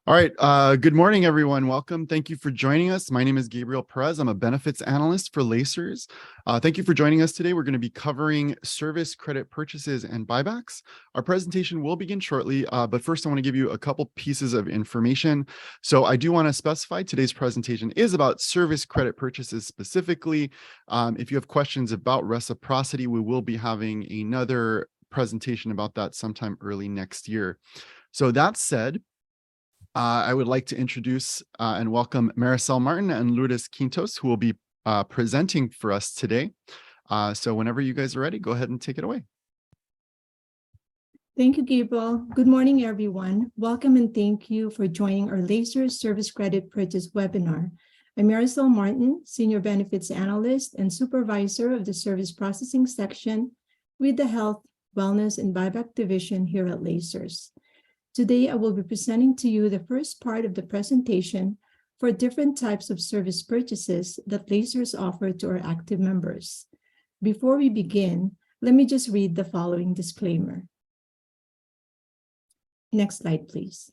All right. Good morning, everyone. Welcome. Thank you for joining us. My name is Gabriel Perez. I'm a benefits analyst for Lacers. Thank you for joining us today. We're going to be covering service credit purchases and buybacks. Our presentation will begin shortly, but first I want to give you a couple pieces of information. So I do want to specify today's presentation is about service credit purchases specifically. If you have questions about reciprocity, we will be having another presentation about that sometime early next year. So that said, I would like to introduce and welcome Maricel Martin and Lourdes Quintos, who will be presenting for us today. So whenever you guys are ready, go ahead and take it away. Thank you, Gabriel. Good morning, everyone. Welcome and thank you for joining our Laser Service Credit Purchase webinar. I'm Maricel Martin, Senior Benefits Analyst and Supervisor of the Service Processing Section with the Health, Wellness, and Buyback Division here at Lacers. Today, I will be presenting to you the first part of the presentation for different types of service purchases that Lacers offer to our active members. Before we begin, let me just read the following disclaimer. Next slide, please.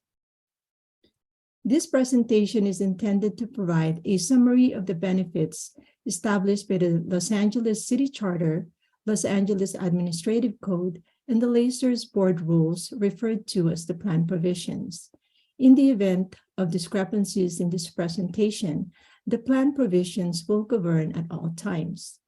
This presentation is intended to provide a summary of the benefits established by the Los Angeles City Charter, Los Angeles Administrative Code, and the Lacers Board rules referred to as the plan provisions. In the event of discrepancies in this presentation, the plan provisions will govern at all times.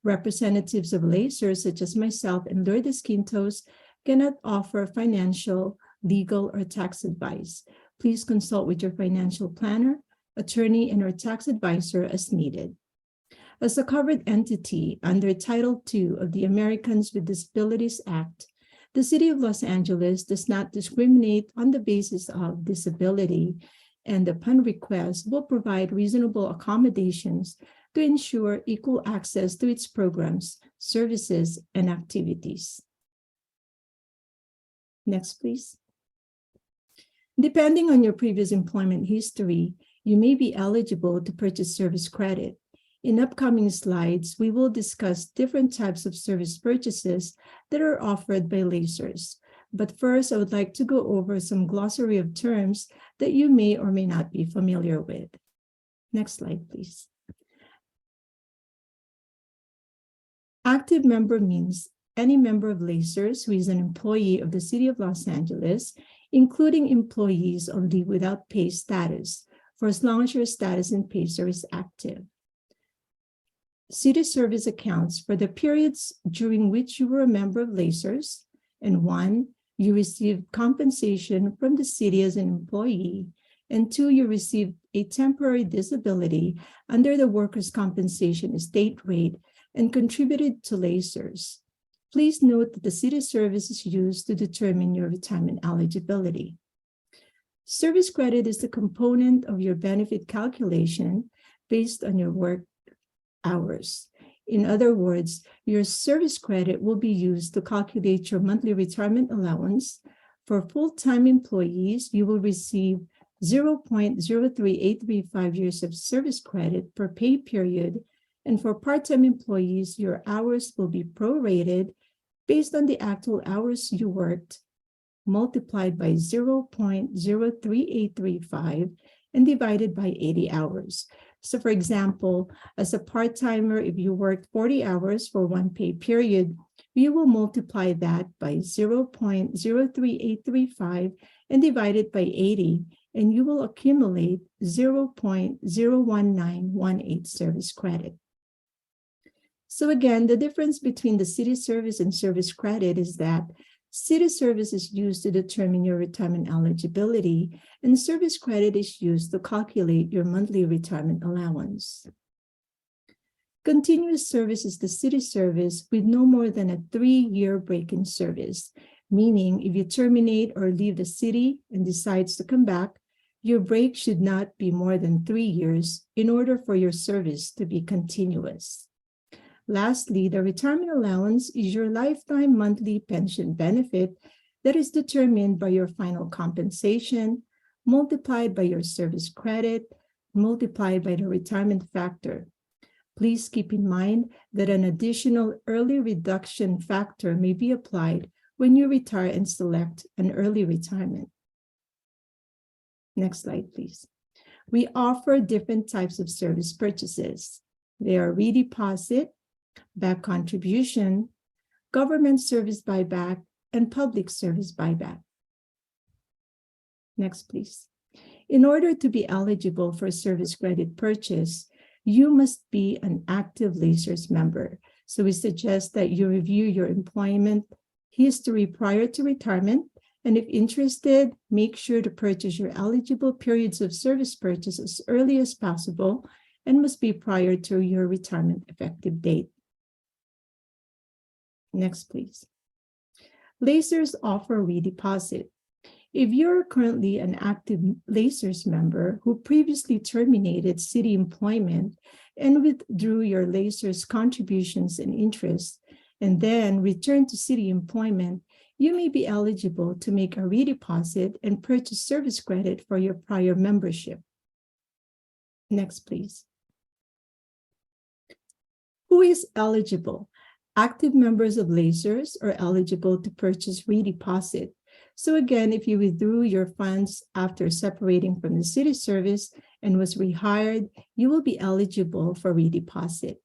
Representatives of Lacers, such as myself and Lourdes Quintos, cannot offer financial, legal, or tax advice. Please consult with your financial planner, attorney, and/or tax advisor as needed. As a covered entity under Title II of the Americans with Disabilities Act, the City of Los Angeles does not discriminate on the basis of disability and, upon request, will provide reasonable accommodations to ensure equal access to its programs, services, and activities. Next, please. Depending on your previous employment history, you may be eligible to purchase service credit. In upcoming slides, we will discuss different types of service purchases that are offered by Lacers. But first, I would like to go over some glossary of terms that you may or may not be familiar with. Next slide, please. Active member means any member of Lacers who is an employee of the City of Los Angeles, including employees on leave without pay status, for as long as your status in PACER is active. City service accounts for the periods during which you were a member of Lacers, and 1, you received compensation from the city as an employee, and 2, you received a temporary disability under the workers' compensation estate rate and contributed to Lacers. Please note that the city service is used to determine your retirement eligibility. Service credit is the component of your benefit calculation based on your work hours. In other words, your service credit will be used to calculate your monthly retirement allowance. For full-time employees, you will receive 0.03835 years of service credit per pay period, and for part-time employees, your hours will be prorated based on the actual hours you worked, multiplied by 0.03835 and divided by 80 hours. So for example, as a part-timer, if you worked 40 hours for one pay period, you will multiply that by 0.03835 and divide it by 80, and you will accumulate 0.01918 service credit. So again, the difference between the city service and service credit is that city service is used to determine your retirement eligibility, and service credit is used to calculate your monthly retirement allowance. Continuous service is the city service with no more than a 3-year break in service, meaning if you terminate or leave the city and decides to come back, your break should not be more than 3 years in order for your service to be continuous. Lastly, the retirement allowance is your lifetime monthly pension benefit that is determined by your final compensation, multiplied by your service credit, multiplied by the retirement factor. Please keep in mind that an additional early reduction factor may be applied when you retire and select an early retirement. Next slide, please. We offer different types of service purchases. They are redeposit, back contribution, government service buyback, and public service buyback. Next, please. In order to be eligible for service credit purchase, you must be an active LACERS member. So we suggest that you review your employment history prior to retirement, and if interested, make sure to purchase your eligible periods of service purchase as early as possible and must be prior to your retirement effective date. Next, please. LACERS offer Redeposit. If you're currently an active LACERS member who previously terminated city employment and withdrew your LACERS contributions and interest, and then returned to city employment, you may be eligible to make a redeposit and purchase service credit for your prior membership. Next, please. Who is eligible? Active members of LACERS are eligible to purchase Redeposit. So again, if you withdrew your funds after separating from the city service and was rehired, you will be eligible for Redeposit.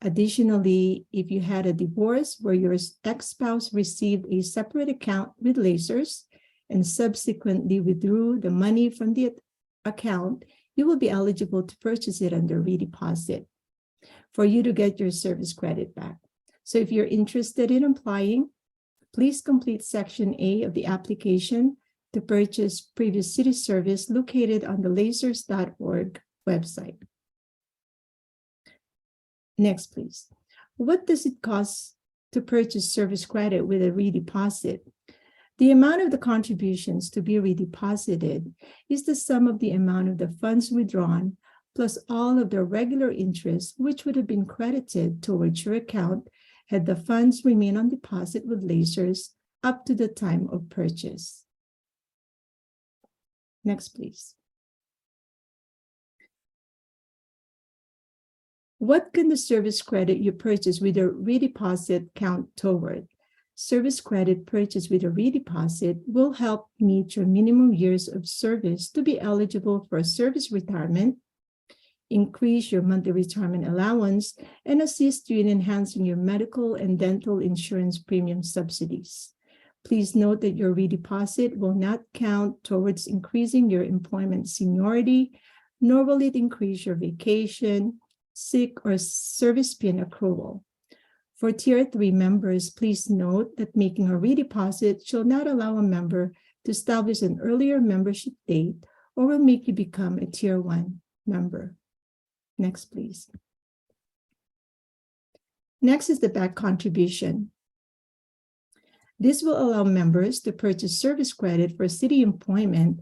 Additionally, if you had a divorce where your ex-spouse received a separate account with LACERS and subsequently withdrew the money from the account, you will be eligible to purchase it under Redeposit for you to get your service credit back. So if you're interested in applying, please complete Section A of the application to purchase previous city service located on the lacers.org website. Next, please. What does it cost to purchase service credit with a redeposit? The amount of the contributions to be redeposited is the sum of the amount of the funds withdrawn plus all of the regular interest which would have been credited towards your account had the funds remained on deposit with LACERS up to the time of purchase. Next, please. What can the service credit you purchase with a redeposit count toward? Service credit purchased with a redeposit will help meet your minimum years of service to be eligible for service retirement, increase your monthly retirement allowance, and assist you in enhancing your medical and dental insurance premium subsidies. Please note that your redeposit will not count towards increasing your employment seniority, nor will it increase your vacation, sick, or service pin accrual. For Tier 3 members, please note that making a redeposit shall not allow a member to establish an earlier membership date or will make you become a Tier 1 member. Next, please. Next is the back contribution. This will allow members to purchase service credit for city employment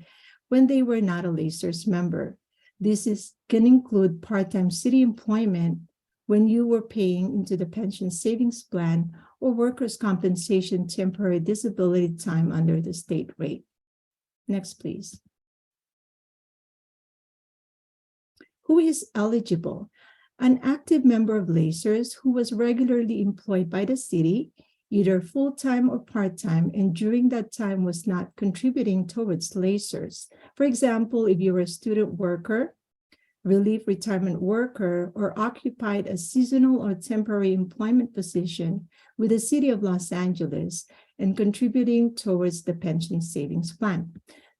when they were not a LACERS member. This can include part-time city employment when you were paying into the pension savings plan or workers' compensation temporary disability time under the state rate. Next, please. Who is eligible? An active member of LACERS who was regularly employed by the city, either full-time or part-time, and during that time was not contributing towards LACERS. For example, if you were a student worker, relief retirement worker, or occupied a seasonal or temporary employment position with the City of Los Angeles and contributing towards the pension savings plan.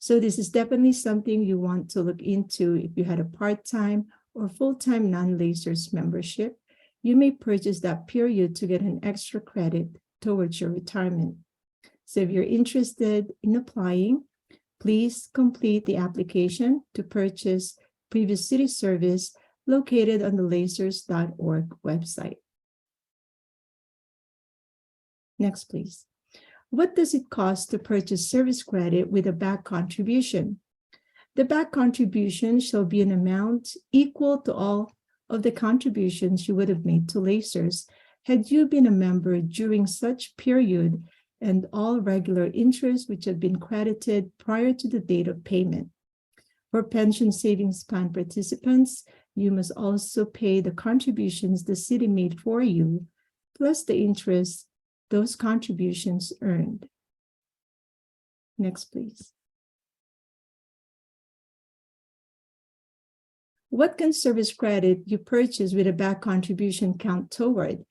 So this is definitely something you want to look into. If you had a part-time or full-time non-LACERS membership, you may purchase that period to get an extra credit towards your retirement. So if you're interested in applying, please complete the application to purchase previous city service located on the lacers.org website. Next, please. What does it cost to purchase service credit with a back contribution? The back contribution shall be an amount equal to all of the contributions you would have made to LACERS had you been a member during such period and all regular interest which have been credited prior to the date of payment. For pension savings plan participants, you must also pay the contributions the city made for you, plus the interest those contributions earned. Next, please. What can service credit you purchase with a back contribution count toward?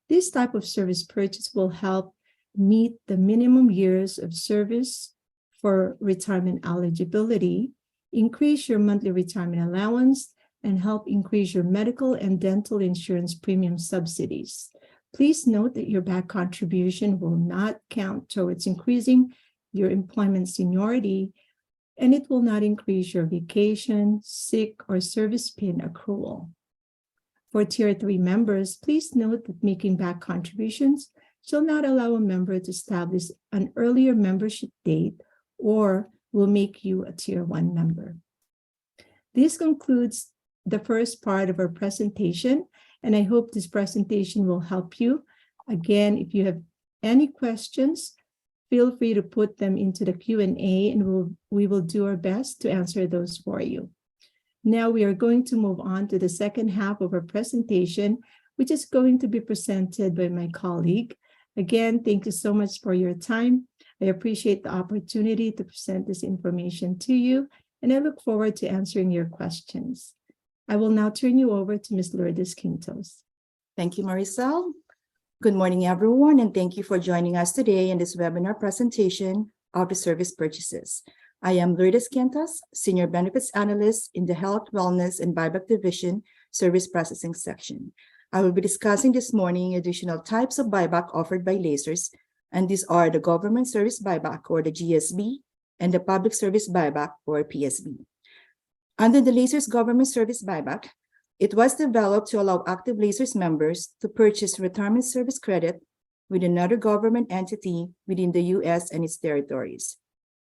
This type of service purchase will help meet the minimum years of service for retirement eligibility, increase your monthly retirement allowance, and help increase your medical and dental insurance premium subsidies. Please note that your back contribution will not count towards increasing your employment seniority, and it will not increase your vacation, sick, or service pin accrual. For Tier 3 members, please note that making back contributions shall not allow a member to establish an earlier membership date or will make you a Tier 1 member. This concludes the first part of our presentation, and I hope this presentation will help you. Again, if you have any questions, feel free to put them into the Q&A, and we will do our best to answer those for you. Now we are going to move on to the second half of our presentation, which is going to be presented by my colleague. Again, thank you so much for your time. I appreciate the opportunity to present this information to you, and I look forward to answering your questions. I will now turn you over to Ms. Lourdes Quintos. Thank you, Maricel. Good morning, everyone, and thank you for joining us today in this webinar presentation of the service purchases. I am Lourdes Quintos, Senior Benefits Analyst in the Health, Wellness, and Buyback Division Service Processing section. I will be discussing this morning additional types of buyback offered by lasers, and these are the Government Service Buyback, or the GSB, and the Public Service Buyback, or PSB. Under the Lasers Government Service Buyback, it was developed to allow active Lasers members to purchase retirement service credit with another government entity within the U.S. and its territories.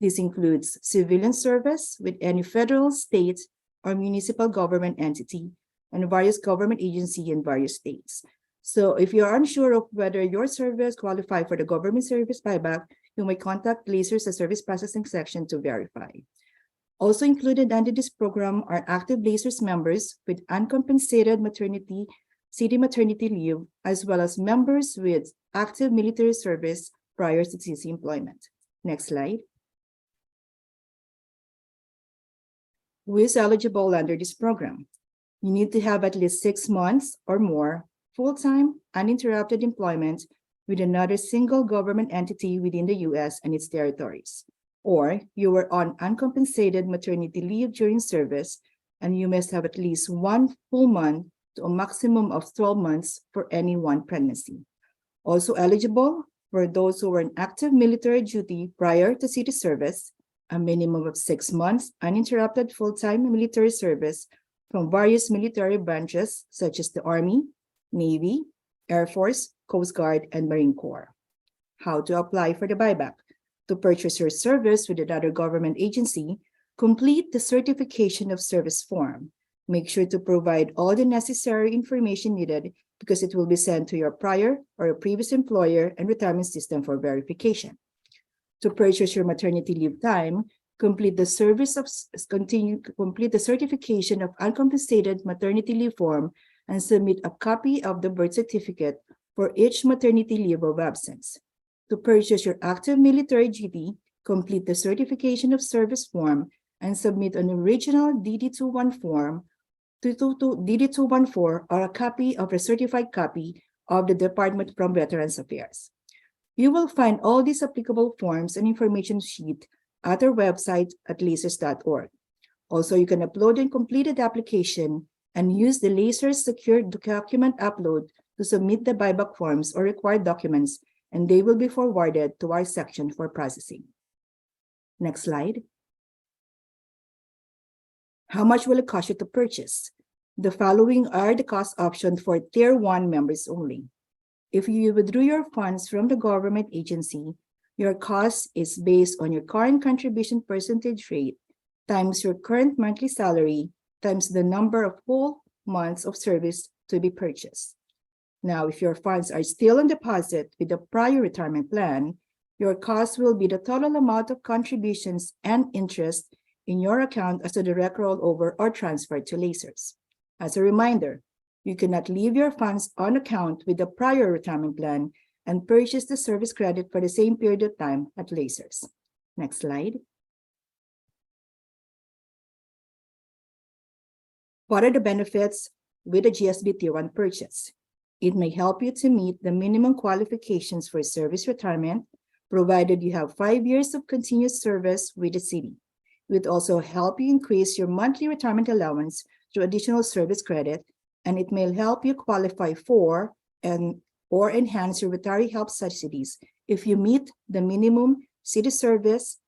This includes civilian service with any federal, state, or municipal government entity and various government agencies in various states. So if you are unsure of whether your service qualifies for the Government Service Buyback, you may contact Lasers, the Service Processing section, to verify. Also included under this program are active Lasers members with uncompensated city maternity leave, as well as members with active military service prior to CC employment. Next slide. Who is eligible under this program? You need to have at least 6 months or more full-time, uninterrupted employment with another single government entity within the U.S. and its territories. Or you were on uncompensated maternity leave during service, and you must have at least 1 full month to a maximum of 12 months for any one pregnancy. Also eligible for those who were in active military duty prior to city service, a minimum of 6 months uninterrupted full-time military service from various military branches such as the Army, Navy, Air Force, Coast Guard, and Marine Corps. How to apply for the buyback? To purchase your service with another government agency, complete the certification of service form. Make sure to provide all the necessary information needed because it will be sent to your prior or your previous employer and retirement system for verification. To purchase your maternity leave time, complete the certification of uncompensated maternity leave form and submit a copy of the birth certificate for each maternity leave of absence. To purchase your active military duty, complete the certification of service form and submit an original DD-214 form to DD-214 or a copy of a certified copy of the Department from Veterans Affairs. You will find all these applicable forms and information sheet at our website at lasers.org. Also, you can upload a completed application and use the Lasers Secure Document Upload to submit the buyback forms or required documents, and they will be forwarded to our section for processing. Next slide. How much will it cost you to purchase? The following are the cost options for Tier 1 members only. If you withdraw your funds from the government agency, your cost is based on your current contribution percentage rate times your current monthly salary times the number of full months of service to be purchased. Now, if your funds are still on deposit with the prior retirement plan, your cost will be the total amount of contributions and interest in your account as a direct rollover or transfer to Lasers. As a reminder, you cannot leave your funds on account with the prior retirement plan and purchase the service credit for the same period of time at Lasers. Next slide. What are the benefits with a GSB Tier 1 purchase? It may help you to meet the minimum qualifications for service retirement, provided you have 5 years of continuous service with the city. It would also help you increase your monthly retirement allowance through additional service credit, and it may help you qualify for or enhance your retiree health subsidies if you meet the minimum city service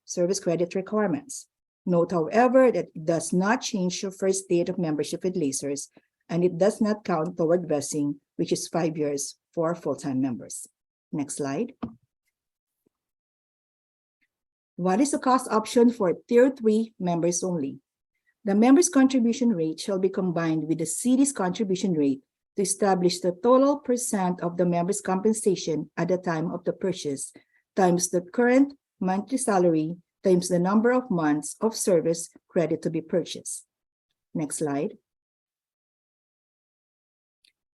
credit requirements. Note, however, that it does not change your first date of membership with Lacers, and it does not count toward vesting, which is 5 years for full-time members. Next slide. What is the cost option for Tier 3 members only? The members' contribution rate shall be combined with the city's contribution rate to establish the total percent of the members' compensation at the time of the purchase times the current monthly salary times the number of months of service credit to be purchased. Next slide.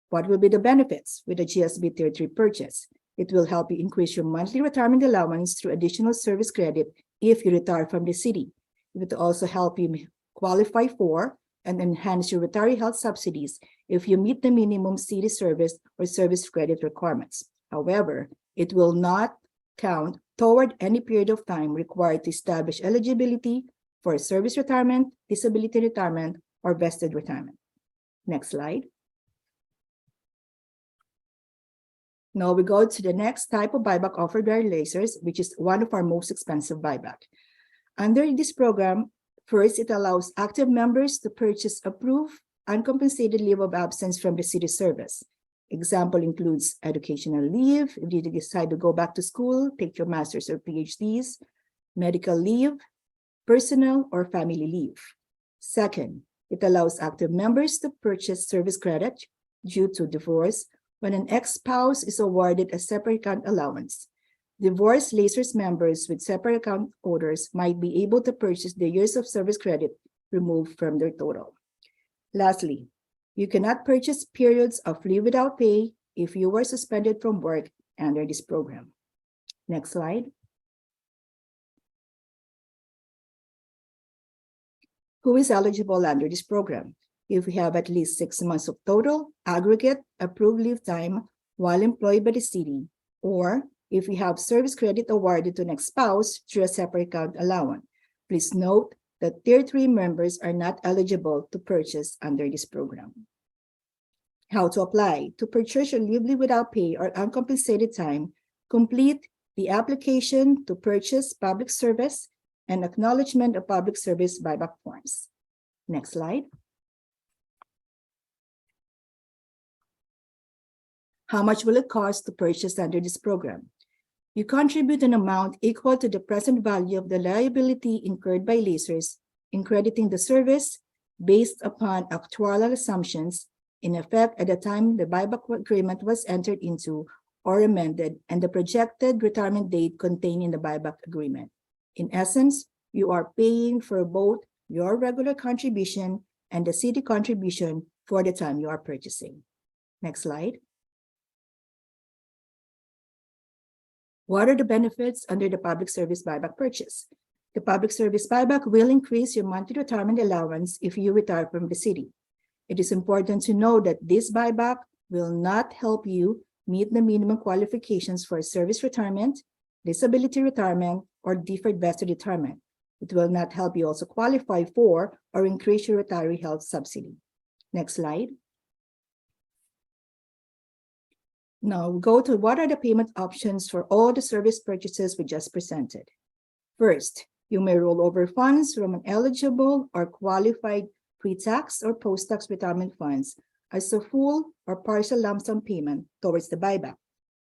What will be the benefits with the GSB Tier 3 purchase? It will help you increase your monthly retirement allowance through additional service credit if you retire from the city. It will also help you qualify for and enhance your retiree health subsidies if you meet the minimum city service or service credit requirements. However, it will not count toward any period of time required to establish eligibility for service retirement, disability retirement, or vested retirement. Next slide. Now we go to the next type of buyback offered by Lacers, which is one of our most expensive buyback. Under this program, first, it allows active members to purchase approved uncompensated leave of absence from the city service. Example includes educational leave, if you decide to go back to school, take your master's or PhDs, medical leave, personal or family leave. Second, it allows active members to purchase service credit due to divorce when an ex-spouse is awarded a separate account allowance. Divorced Lacers members with separate account holders might be able to purchase the years of service credit removed from their total. Lastly, you cannot purchase periods of leave without pay if you were suspended from work under this program. Next slide. Who is eligible under this program? If you have at least 6 months of total aggregate approved leave time while employed by the city, or if you have service credit awarded to an ex-spouse through a separate account allowance. Please note that Tier 3 members are not eligible to purchase under this program. How to apply? To purchase your leave without pay or uncompensated time, complete the application to purchase public service and acknowledgement of public service buyback forms. Next slide. How much will it cost to purchase under this program? You contribute an amount equal to the present value of the liability incurred by Lacers in crediting the service based upon actuarial assumptions in effect at the time the buyback agreement was entered into or amended and the projected retirement date contained in the buyback agreement. In essence, you are paying for both your regular contribution and the city contribution for the time you are purchasing. Next slide. What are the benefits under the public service buyback purchase? The public service buyback will increase your monthly retirement allowance if you retire from the city. It is important to know that this buyback will not help you meet the minimum qualifications for service retirement, disability retirement, or deferred vested retirement. It will not help you also qualify for or increase your retiree health subsidy. Next slide. Now go to what are the payment options for all the service purchases we just presented. First, you may roll over funds from an eligible or qualified pre-tax or post-tax retirement funds as a full or partial lump sum payment towards the buyback.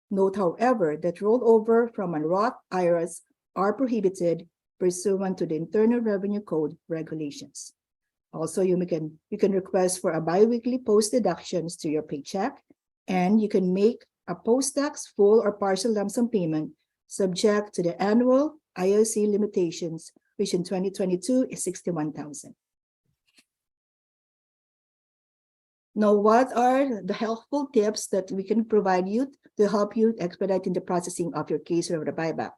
Note, however, that rollover from a Roth IRAs are prohibited pursuant to the Internal Revenue Code regulations. Also, you can request for a biweekly post deductions to your paycheck, and you can make a post-tax full or partial lump sum payment subject to the annual IOC limitations, which in 2022 is $61,000. Now, what are the helpful tips that we can provide you to help you expedite in the processing of your case for the buyback?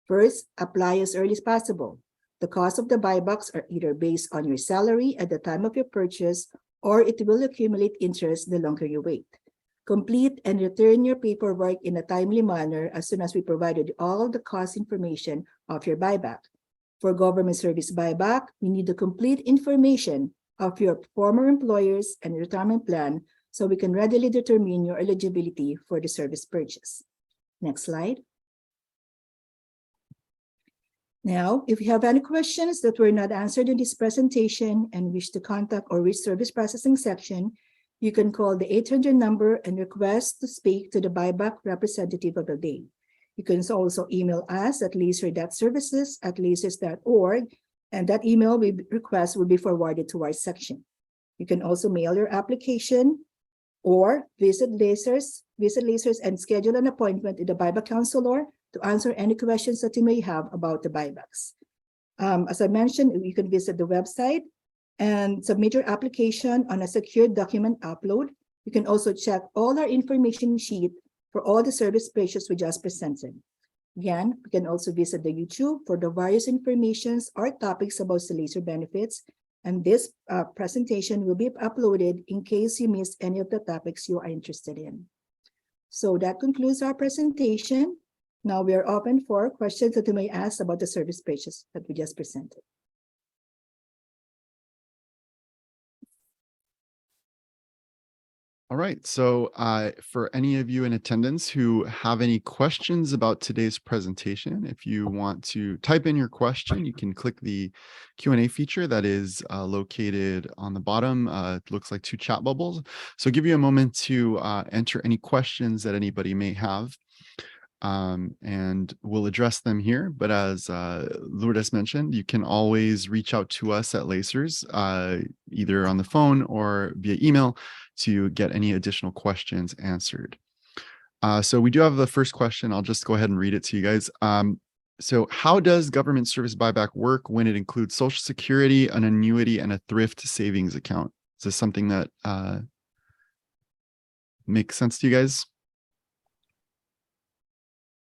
First, apply as early as possible. The cost of the buybacks are either based on your salary at the time of your purchase or it will accumulate interest the longer you wait. Complete and return your paperwork in a timely manner as soon as we provided all the cost information of your buyback. For government service buyback, we need the complete information of your former employers and retirement plan so we can readily determine your eligibility for the service purchase. Next slide. Now, if you have any questions that were not answered in this presentation and wish to contact or reach service processing section, you can call the 800 number and request to speak to the buyback representative of the day. You can also email us at laser.services@lasers.org, and that email request will be forwarded to our section. You can also mail your application or visit Lasers and schedule an appointment with the buyback counselor to answer any questions that you may have about the buybacks. As I mentioned, you can visit the website and submit your application on a secured document upload. You can also check all our information sheet for all the service purchases we just presented. Again, you can also visit the YouTube for the various informations or topics about the laser benefits. And this presentation will be uploaded in case you missed any of the topics you are interested in. So that concludes our presentation. Now we are open for questions that you may ask about the service purchase that we just presented. All right, so for any of you in attendance who have any questions about today's presentation, if you want to type in your question, you can click the Q&A feature that is located on the bottom. It looks like two chat bubbles. So give you a moment to enter any questions that anybody may have. And we'll address them here. But as Lourdes mentioned, you can always reach out to us at Lasers, either on the phone or via email to get any additional questions answered. So we do have the first question. I'll just go ahead and read it to you guys. So how does government service buyback work when it includes Social Security, an annuity, and a thrift savings account? Is this something that makes sense to you guys?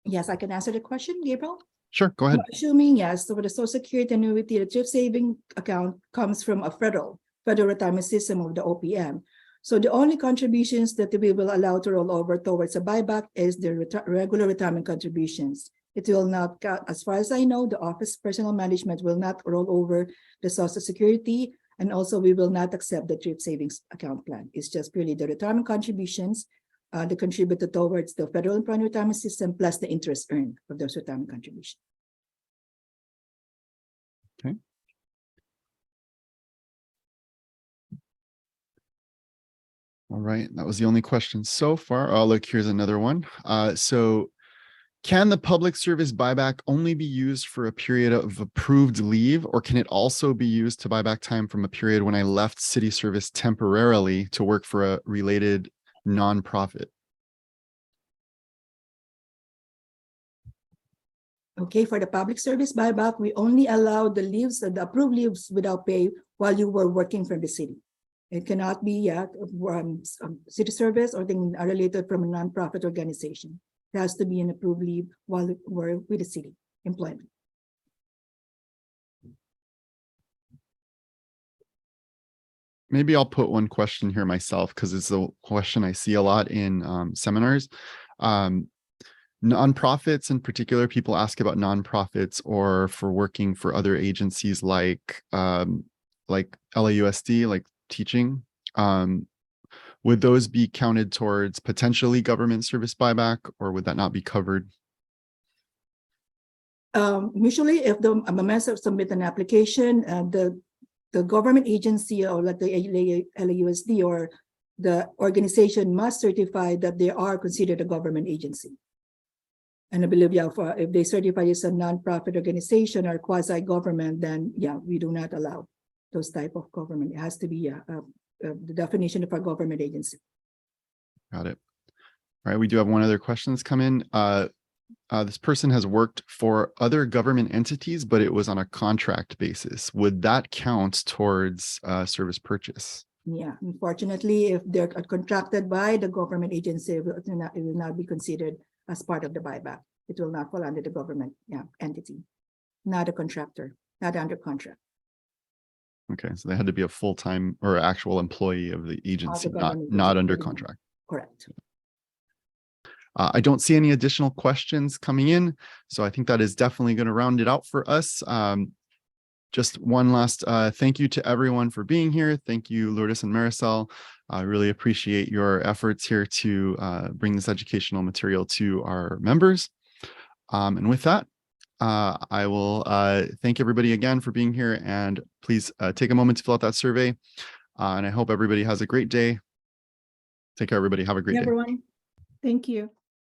Yes, I can answer the question, Gabriel. Sure, go ahead. Assuming yes, so for the Social Security annuity, the thrift saving account comes from a federal retirement system of the OPM. So the only contributions that we will allow to roll over towards a buyback is the regular retirement contributions. It will not, as far as I know, the Office of Personnel Management will not roll over the Social Security, and also we will not accept the thrift savings account plan. It's just purely the retirement contributions that contributed towards the federal employee retirement system plus the interest earned of those retirement contributions. Okay. All right, that was the only question so far. Oh, look, here's another one. So can the public service buyback only be used for a period of approved leave, or can it also be used to buy back time from a period when I left city service temporarily to work for a related nonprofit? Okay, for the public service buyback, we only allow the leaves, the approved leaves without pay while you were working for the city. It cannot be city service or thing related from a nonprofit organization. It has to be an approved leave while we're with the city employment. Maybe I'll put one question here myself because it's a question I see a lot in seminars. Nonprofits in particular, people ask about nonprofits or for working for other agencies like LAUSD, like teaching. Would those be counted towards potentially government service buyback, or would that not be covered? Usually, if the members submit an application, the government agency or like the LAUSD or the organization must certify that they are considered a government agency. And I believe, yeah, if they certify as a nonprofit organization or quasi-government, then yeah, we do not allow those type of government. It has to be the definition of a government agency. Got it. All right, we do have one other question that's come in. This person has worked for other government entities, but it was on a contract basis. Would that count towards service purchase? Yeah, unfortunately, if they're contracted by the government agency, it will not be considered as part of the buyback. It will not fall under the government entity, not a contractor, not under contract. Okay, so they had to be a full-time or actual employee of the agency, not government under agency. contract. Correct. I don't see any additional questions coming in, so I think that is definitely going to round it out for us. Just one last thank you to everyone for being here. Thank you, Lourdes and Marisol. I really appreciate your efforts here to bring this educational material to our members. And with that, I will thank everybody again for being here, and please take a moment to fill out that survey. And I hope everybody has a great day. Take care, everybody. Have a great day. Everyone. Thank you.